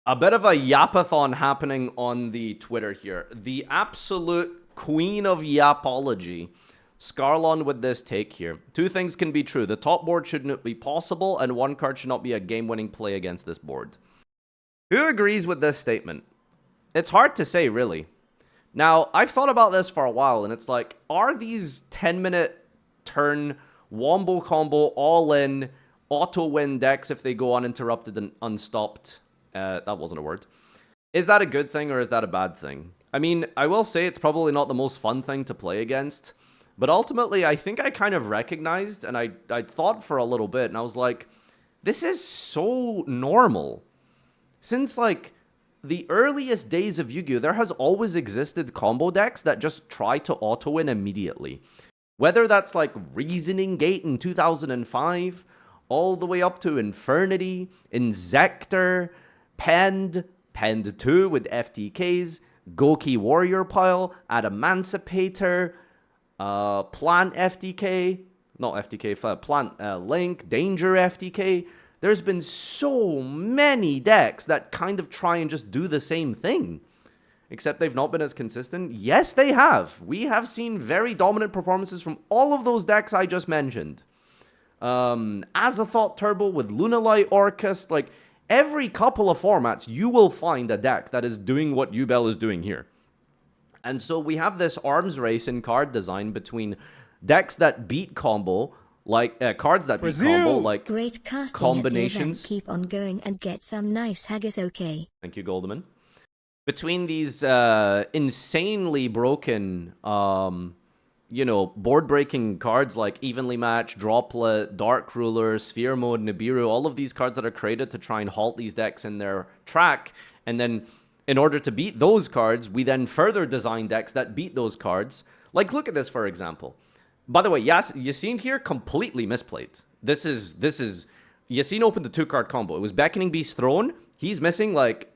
A bit of a yapathon happening on the Twitter here. The absolute queen of yapology, Scarlon, with this take here. Two things can be true. The top board shouldn't be possible, and one card should not be a game-winning play against this board. Who agrees with this statement? It's hard to say, really. Now, I've thought about this for a while, and it's like, are these 10-minute turn, wombo combo, all-in, auto-win decks if they go uninterrupted and unstopped? That wasn't a word. Is that a good thing or is that a bad thing? I mean, I will say it's probably not the most fun thing to play against, but ultimately I think I kind of recognized, and I thought for a little bit, and I was like, this is so normal. Since, like, the earliest days of Yu-Gi-Oh!, there has always existed combo decks that just try to auto-win immediately. Whether that's like Reasoning Gate in 2005, all the way up to Infernity, Inzector, Pend 2 with FTKs, Goki Warrior Pile, Adamancipator, Plant FTK, not FTK, Plant Link, Danger FTK. There's been so many decks that kind of try and just do the same thing. Except they've not been as consistent. Yes, they have. We have seen very dominant performances from all of those decks I just mentioned. Azathoth Turbo with Lunalight Orcust, like, every couple of formats, you will find a deck that is doing what Yubel is doing here. And so we have this arms race in card design between decks that beat combo, like cards that beat combo, like great casting combinations. Keep on going and get some nice haggis, okay? Thank you, Goldman. Between these insanely broken, board-breaking cards like Evenly Matched, Droplet, Dark Ruler, Sphere Mode, Nibiru, all of these cards that are created to try and halt these decks in their track. And then, in order to beat those cards, we then further design decks that beat those cards. Like, look at this, for example. By the way, Yassine here, completely misplayed. This is Yassine opened a 2-card combo. It was Beckoning Beast Throne. He's missing, like,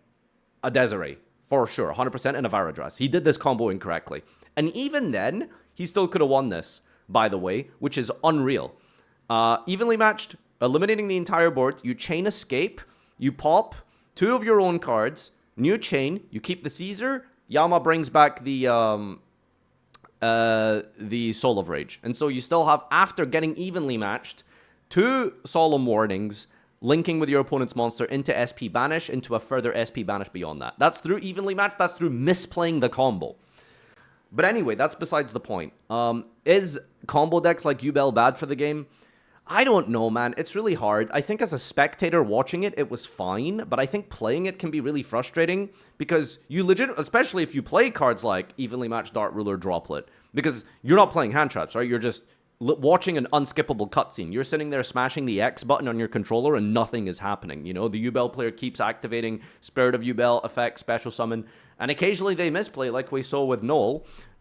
a Desiree, for sure, 100%, and a Varadras. He did this combo incorrectly. And even then, he still could have won this, by the way, which is unreal. Evenly Matched, eliminating the entire board. You chain Escape. You pop 2 of your own cards. New chain. You keep the Caesar. Yama brings back the Soul of Rage. And so you still have, after getting Evenly Matched, 2 Solemn Warnings, linking with your opponent's monster into SP Banish, into a further SP Banish beyond that. That's through Evenly Matched. That's through misplaying the combo. But anyway, that's besides the point. Is combo decks like Yubel bad for the game? I don't know, man. It's really hard. I think as a spectator watching it, it was fine. But I think playing it can be really frustrating because you legit, especially if you play cards like Evenly Matched, Dark Ruler, Droplet, because you're not playing hand traps, right? You're just watching an unskippable cutscene. You're sitting there smashing the X button on your controller and nothing is happening. You know, the Yubel player keeps activating Spirit of Yubel, effect, special summon, and occasionally they misplay, like we saw with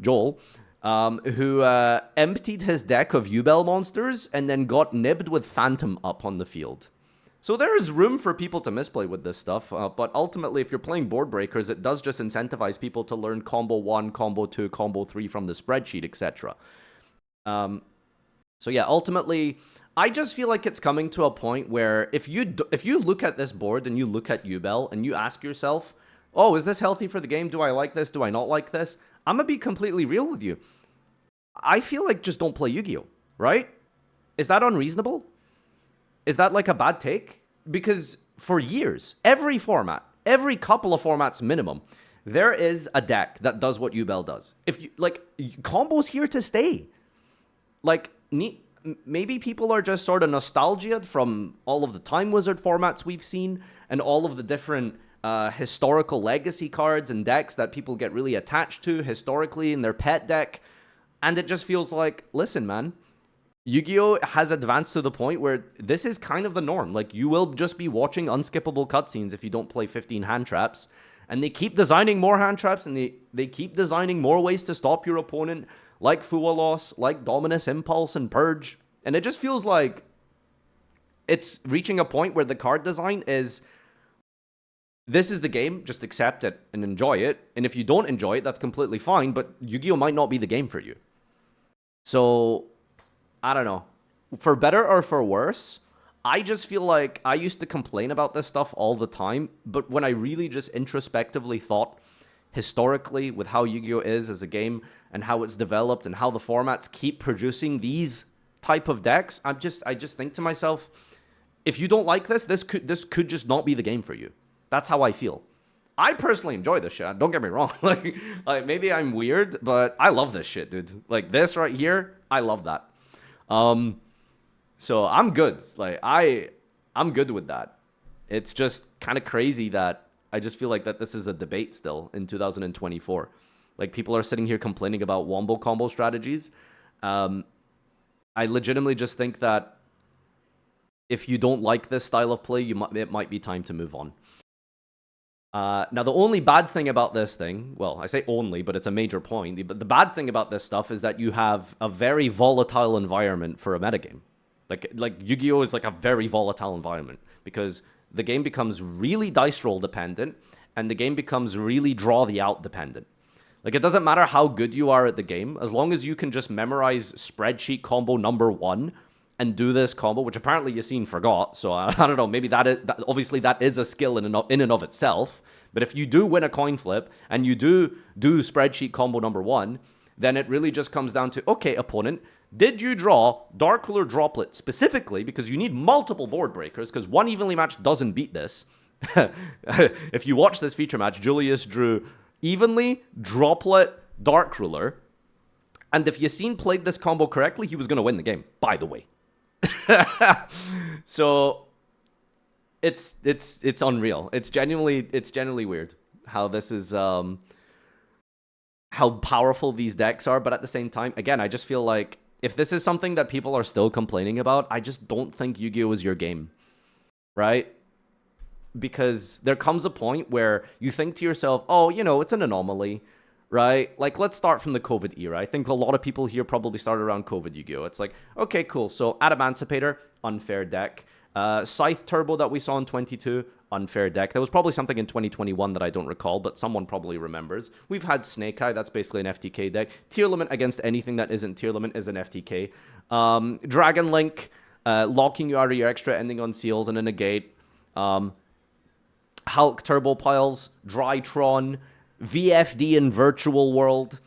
Joel, who emptied his deck of Yubel monsters and then got nibbed with Phantom up on the field. So there is room for people to misplay with this stuff, but ultimately, if you're playing board breakers, it does just incentivize people to learn combo 1, combo 2, combo 3 from the spreadsheet, etc. So yeah, ultimately, I just feel like it's coming to a point where if you look at this board and you look at Yubel and you ask yourself, oh, is this healthy for the game? Do I like this? Do I not like this? I'm going to be completely real with you. I feel like just don't play Yu-Gi-Oh! Right? Is that unreasonable? Is that like a bad take? Because for years, every format, every couple of formats minimum, there is a deck that does what Yubel does. If you, like, combo's here to stay. Like, maybe people are just sort of nostalgia from all of the Time Wizard formats we've seen and all of the different historical legacy cards and decks that people get really attached to historically in their pet deck. And it just feels like, listen, man, Yu-Gi-Oh! Has advanced to the point where this is kind of the norm. Like, you will just be watching unskippable cutscenes if you don't play 15 hand traps. And they keep designing more hand traps, and they keep designing more ways to stop your opponent, like Fualos, like Dominus Impulse and Purge. And it just feels like it's reaching a point where the card design is, this is the game, just accept it and enjoy it. And if you don't enjoy it, that's completely fine, but Yu-Gi-Oh! Might not be the game for you. So, I don't know. For better or for worse, I just feel like I used to complain about this stuff all the time, but when I really just introspectively thought historically with how Yu-Gi-Oh is as a game and how it's developed and how the formats keep producing these type of decks, I just think to myself, if you don't like this could just not be the game for you. That's how I feel. I personally enjoy this shit. Don't get me wrong. like maybe I'm weird, but I love this shit, dude. Like this right here, I love that. So I'm good. Like I'm good with that. It's just kind of crazy that I just feel like that this is a debate still in 2024. Like people are sitting here complaining about wombo combo strategies. I legitimately just think that if you don't like this style of play, it might be time to move on. Now, the only bad thing about this thing, well, I say only, but it's a major point. But the bad thing about this stuff is that you have a very volatile environment for a metagame. Like Yu-Gi-Oh is like a very volatile environment because the game becomes really dice roll dependent and the game becomes really draw the out dependent. Like it doesn't matter how good you are at the game, as long as you can just memorize spreadsheet combo number 1 and do this combo, which apparently Yassine forgot. So I don't know, maybe obviously that is a skill in and of itself. But if you do win a coin flip and you do spreadsheet combo number 1, then it really just comes down to, okay, opponent, did you draw Dark Ruler Droplet specifically because you need multiple board breakers because one evenly match doesn't beat this. If you watch this feature match, Julius drew evenly, Droplet, Dark Ruler. And if Yassine played this combo correctly, he was going to win the game, by the way. So it's unreal. It's genuinely weird how this is how powerful these decks are, but at the same time, again, I just feel like if this is something that people are still complaining about, I just don't think Yu-Gi-Oh is your game, right? Because there comes a point where you think to yourself, oh, you know, it's an anomaly, right? Like, let's start from the COVID era. I think a lot of people here probably started around COVID Yu-Gi-Oh! It's like, okay, cool. So, Adamantipator, unfair deck. Scythe Turbo that we saw in 22, unfair deck. There was probably something in 2021 that I don't recall, but someone probably remembers. We've had Snake Eye, that's basically an FTK deck. Tier Limit against anything that isn't Tier Limit is an FTK. Dragon Link, locking you out of your extra ending on seals and a negate. Hulk Turbo Piles, Drytron, VFD in Virtual World.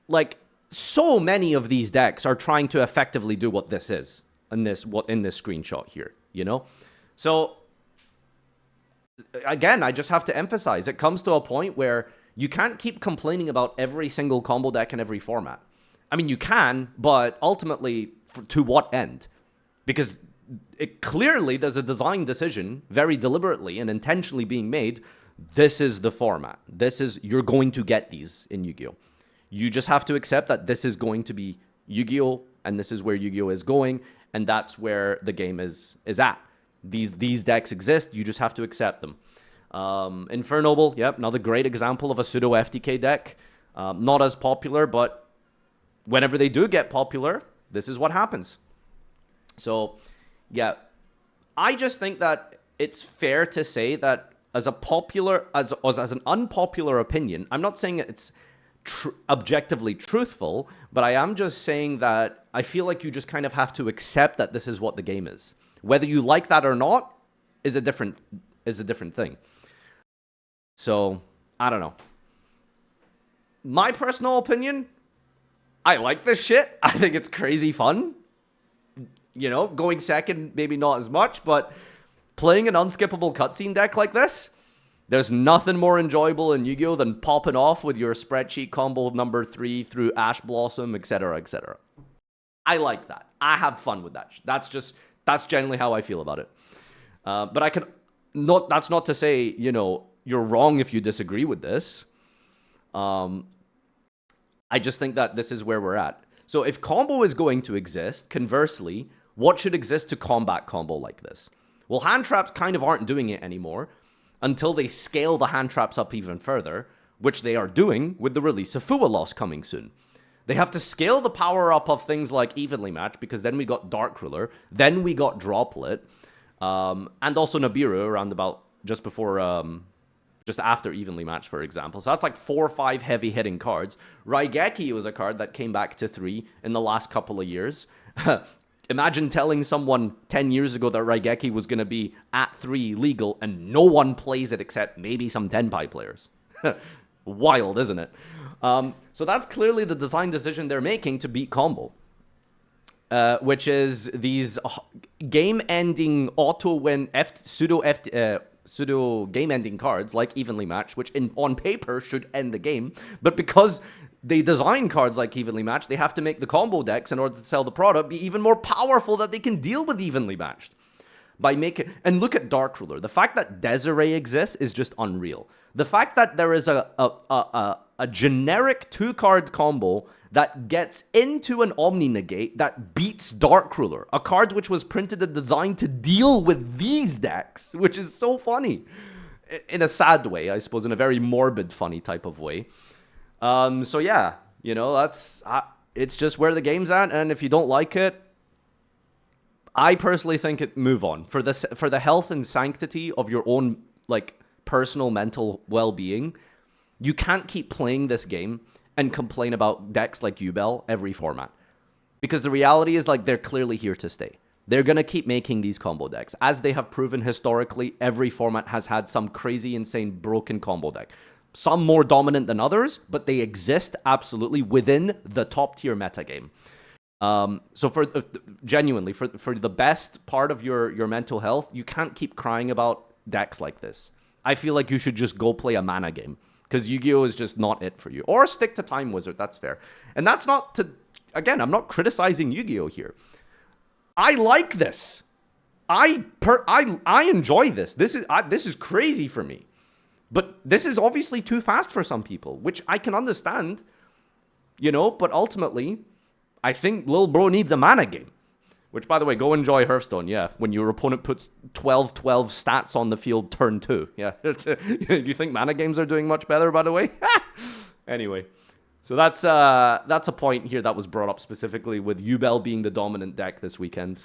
Like, so many of these decks are trying to effectively do what this is in this screenshot here, you know? So, again, I just have to emphasize, it comes to a point where you can't keep complaining about every single combo deck in every format. I mean, you can, but ultimately, to what end? Because clearly there's a design decision very deliberately and intentionally being made. This is the format. You're going to get these in Yu-Gi-Oh! You just have to accept that this is going to be Yu-Gi-Oh! And this is where Yu-Gi-Oh! Is going, and that's where the game is at. These decks exist, you just have to accept them. Infernoble, yep, another great example of a pseudo FTK deck. Not as popular, but whenever they do get popular, this is what happens. So, yeah, I just think that it's fair to say that as an unpopular opinion, I'm not saying it's objectively truthful, but I am just saying that I feel like you just kind of have to accept that this is what the game is. Whether you like that or not is a different thing. So, I don't know. My personal opinion, I like this shit. I think it's crazy fun. You know, going second, maybe not as much, but playing an unskippable cutscene deck like this, there's nothing more enjoyable in Yu-Gi-Oh! Than popping off with your spreadsheet combo number 3 through Ash Blossom, etc., etc. I like that. I have fun with that. That's generally how I feel about it. But that's not to say, you know, you're wrong if you disagree with this. I just think that this is where we're at. So if combo is going to exist, conversely, what should exist to combat combo like this? Well, hand traps kind of aren't doing it anymore until they scale the hand traps up even further, which they are doing with the release of Fua Loss coming soon. They have to scale the power up of things like Evenly Match, because then we got Dark Ruler, then we got Droplet, and also Nibiru around about just after Evenly Match, for example. So that's like 4 or 5 heavy hitting cards. Raigeki was a card that came back to 3 in the last couple of years. Imagine telling someone 10 years ago that Raigeki was going to be at 3 legal and no one plays it except maybe some Tenpai players. Wild, isn't it? So that's clearly the design decision they're making to beat combo. Which is these game-ending auto-win pseudo game-ending cards like Evenly Matched, which on paper should end the game, but because they design cards like Evenly Matched, they have to make the combo decks in order to sell the product be even more powerful that they can deal with Evenly Matched. And look at Dark Ruler. The fact that Desiree exists is just unreal. The fact that there is a generic 2-card combo that gets into an Omni Negate that beats Dark Ruler, a card which was printed and designed to deal with these decks, which is so funny. In a sad way, I suppose, in a very morbid, funny type of way. So yeah, you know, it's just where the game's at, and if you don't like it, I personally think move on. For the health and sanctity of your own, like, personal mental well-being, you can't keep playing this game and complain about decks like Yubel every format. Because the reality is, like, they're clearly here to stay. They're going to keep making these combo decks. As they have proven historically, every format has had some crazy, insane, broken combo deck. Some more dominant than others, but they exist absolutely within the top-tier metagame. So genuinely, for the best part of your mental health, you can't keep crying about decks like this. I feel like you should just go play a mana game, because Yu-Gi-Oh! Is just not it for you. Or stick to Time Wizard, that's fair. And that's not to... Again, I'm not criticizing Yu-Gi-Oh! Here. I like this. I enjoy this. This is crazy for me. But this is obviously too fast for some people, which I can understand, you know, but ultimately, I think Lil Bro needs a mana game. Which, by the way, go enjoy Hearthstone, yeah. When your opponent puts 12-12 stats on the field turn 2. Yeah. You think mana games are doing much better, by the way? Anyway. So that's a point here that was brought up specifically with Yubel being the dominant deck this weekend.